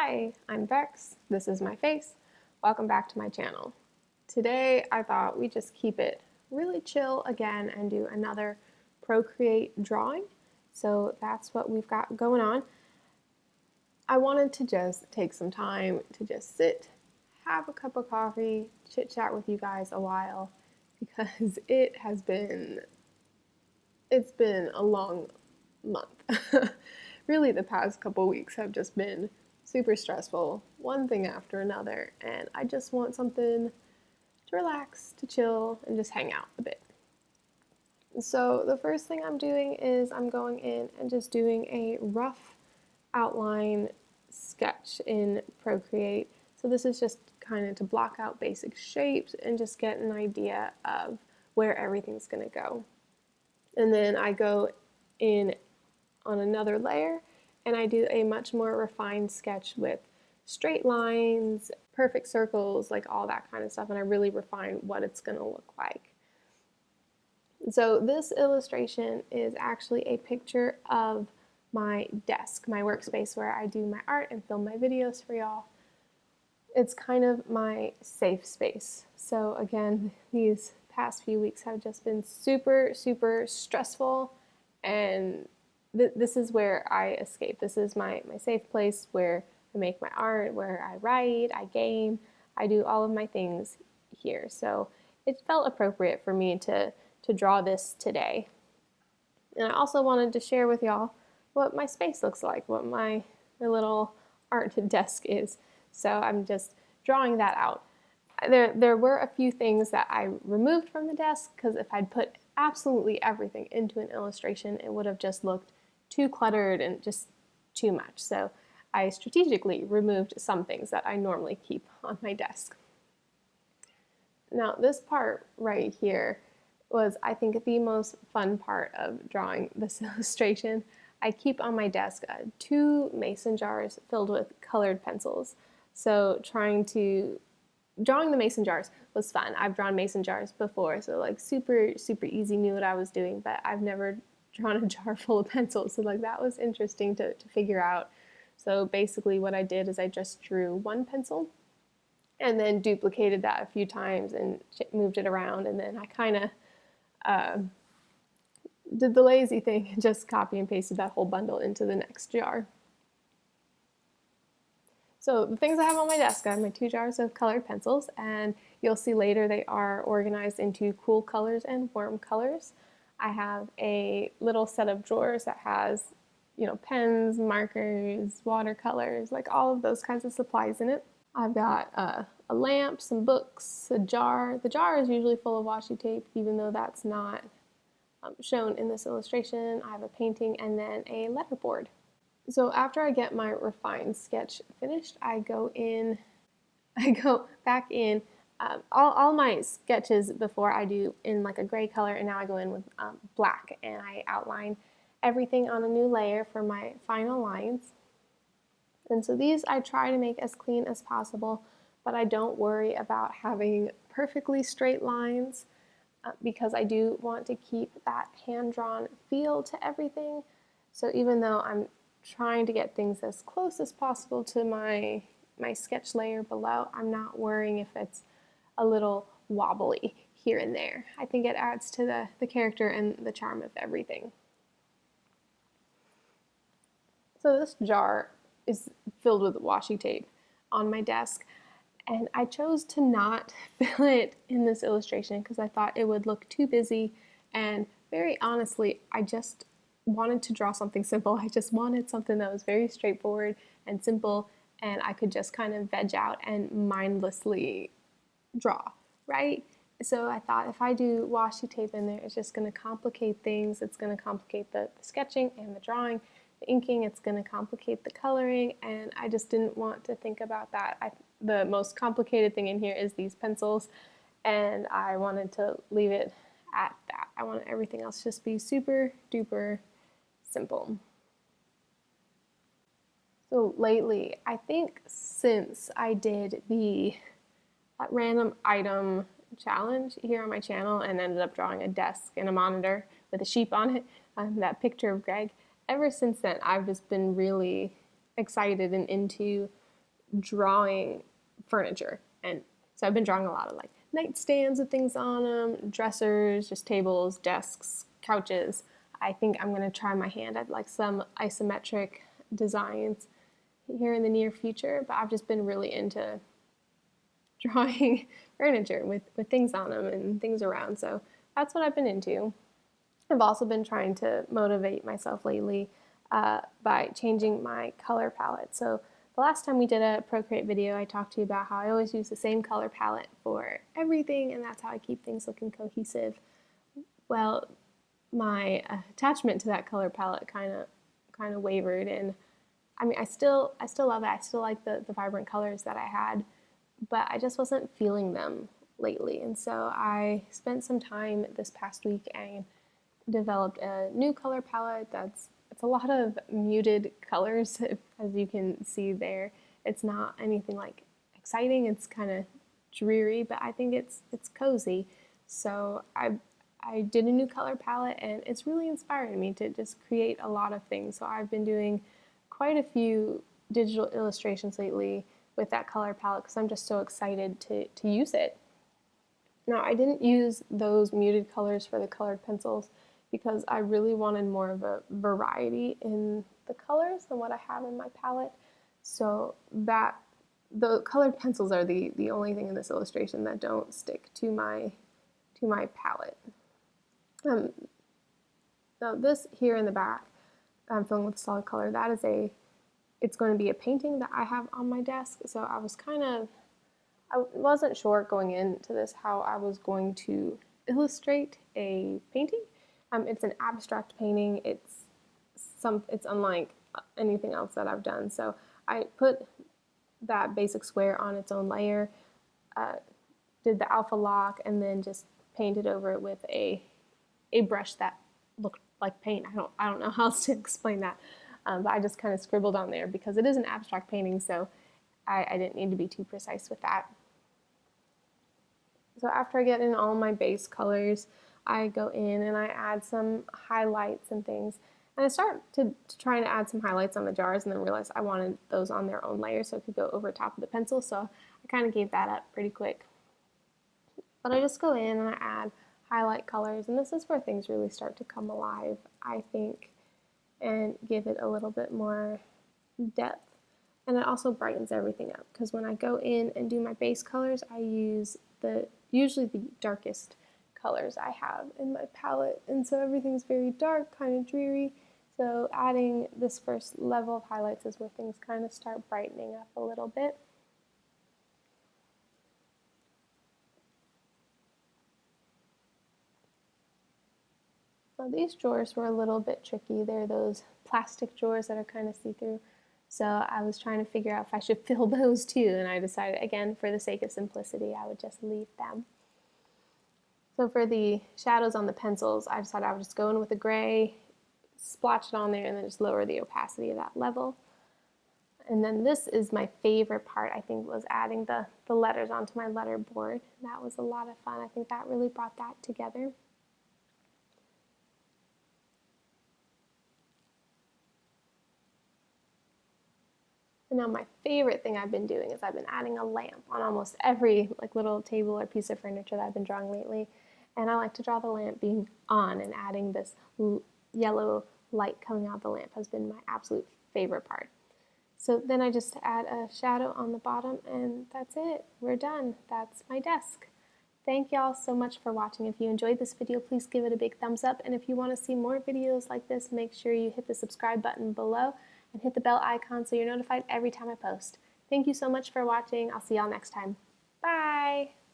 Hi, I'm Bex. This is my face. Welcome back to my channel. Today I thought we'd just keep it really chill again and do another Procreate drawing. So that's what we've got going on. I wanted to just take some time to just sit, have a cup of coffee, chit chat with you guys a while because it's been a long month. Really, the past couple weeks have just been super stressful, one thing after another, and I just want something to relax, to chill, and just hang out a bit. So the first thing I'm doing is I'm going in and just doing a rough outline sketch in Procreate. So this is just kind of to block out basic shapes and just get an idea of where everything's going to go. And then I go in on another layer and I do a much more refined sketch with straight lines, perfect circles, like all that kind of stuff, and I really refine what it's going to look like. So this illustration is actually a picture of my desk, my workspace where I do my art and film my videos for y'all. It's kind of my safe space. So again, these past few weeks have just been super, super stressful, and this is where I escape. This is my safe place where I make my art, where I write, I game, I do all of my things here. So it felt appropriate for me to draw this today. And I also wanted to share with y'all what my space looks like, what my little art desk is. So I'm just drawing that out. There were a few things that I removed from the desk because if I'd put absolutely everything into an illustration, it would have just looked too cluttered and just too much. So I strategically removed some things that I normally keep on my desk. Now this part right here was, I think, the most fun part of drawing this illustration. I keep on my desk 2 mason jars filled with colored pencils. So drawing the mason jars was fun. I've drawn mason jars before, so like super easy, knew what I was doing, but I've never drawn a jar full of pencils, so like that was interesting to figure out. So basically what I did is I just drew 1 pencil and then duplicated that a few times and moved it around, and then I kind of did the lazy thing and just copy and pasted that whole bundle into the next jar. So the things I have on my desk, I have my 2 jars of colored pencils, and you'll see later they are organized into cool colors and warm colors. I have a little set of drawers that has, pens, markers, watercolors, like all of those kinds of supplies in it. I've got a lamp, some books, a jar. The jar is usually full of washi tape, even though that's not shown in this illustration. I have a painting and then a letterboard. So after I get my refined sketch finished, I go back in. All my sketches before I do in like a gray color, and now I go in with black, and I outline everything on a new layer for my final lines. And so these I try to make as clean as possible, but I don't worry about having perfectly straight lines because I do want to keep that hand-drawn feel to everything. So even though I'm trying to get things as close as possible to my sketch layer below, I'm not worrying if it's a little wobbly here and there. I think it adds to the character and the charm of everything. So this jar is filled with washi tape on my desk, and I chose to not fill it in this illustration because I thought it would look too busy, and very honestly, I just wanted to draw something simple. I just wanted something that was very straightforward and simple, and I could just kind of veg out and mindlessly draw, right? So I thought if I do washi tape in there, it's just going to complicate things. It's going to complicate the sketching and the drawing, the inking. It's going to complicate the coloring, and I just didn't want to think about that. The most complicated thing in here is these pencils, and I wanted to leave it at that. I wanted everything else just be super duper simple. So lately, I think since I did the random item challenge here on my channel and ended up drawing a desk and a monitor with a sheep on it, that picture of Greg, ever since then I've just been really excited and into drawing furniture. And so I've been drawing a lot of like nightstands with things on them, dressers, just tables, desks, couches. I think I'm going to try my hand at like some isometric designs here in the near future, but I've just been really into drawing furniture with things on them and things around. So that's what I've been into. I've also been trying to motivate myself lately by changing my color palette. So the last time we did a Procreate video, I talked to you about how I always use the same color palette for everything, and that's how I keep things looking cohesive. Well, my attachment to that color palette kind of wavered, and I mean, I still love it. I still like the vibrant colors that I had, but I just wasn't feeling them lately. And so I spent some time this past week and developed a new color palette it's a lot of muted colors, as you can see there. It's not anything like exciting. It's kind of dreary, but I think it's cozy. So I did a new color palette, and it's really inspiring me to just create a lot of things. So I've been doing quite a few digital illustrations lately with that color palette because I'm just so excited to use it. Now, I didn't use those muted colors for the colored pencils because I really wanted more of a variety in the colors than what I have in my palette. So that the colored pencils are the only thing in this illustration that don't stick to my palette. Now this here in the back, I'm filling with a solid color. That is it's going to be a painting that I have on my desk. So I wasn't sure going into this how I was going to illustrate a painting. It's an abstract painting. It's unlike anything else that I've done. So I put that basic square on its own layer, did the alpha lock, and then just painted over it with a brush that looked like paint. I don't know how else to explain that, but I just kind of scribbled on there because it is an abstract painting, so I didn't need to be too precise with that. So after I get in all my base colors, I go in and I add some highlights and things. And I start to try to add some highlights on the jars, and then realized I wanted those on their own layer so it could go over top of the pencil. So I kind of gave that up pretty quick. But I just go in and I add highlight colors, and this is where things really start to come alive, I think, and give it a little bit more depth. And it also brightens everything up, because when I go in and do my base colors, I use usually the darkest colors I have in my palette, and so everything's very dark, kind of dreary. So adding this first level of highlights is where things kind of start brightening up a little bit. Now these drawers were a little bit tricky. They're those plastic drawers that are kind of see-through. So I was trying to figure out if I should fill those too, and I decided, again, for the sake of simplicity, I would just leave them. So for the shadows on the pencils, I decided I would just go in with a gray, splotch it on there, and then just lower the opacity of that level. And then this is my favorite part, I think, was adding the letters onto my letter board. That was a lot of fun. I think that really brought that together. And now my favorite thing I've been doing is I've been adding a lamp on almost every little table or piece of furniture that I've been drawing lately. And I like to draw the lamp being on, and adding this yellow light coming out of the lamp has been my absolute favorite part. So then I just add a shadow on the bottom, and that's it. We're done. That's my desk. Thank y'all so much for watching. If you enjoyed this video, please give it a big thumbs up. And if you want to see more videos like this, make sure you hit the subscribe button below and hit the bell icon so you're notified every time I post. Thank you so much for watching. I'll see y'all next time. Bye!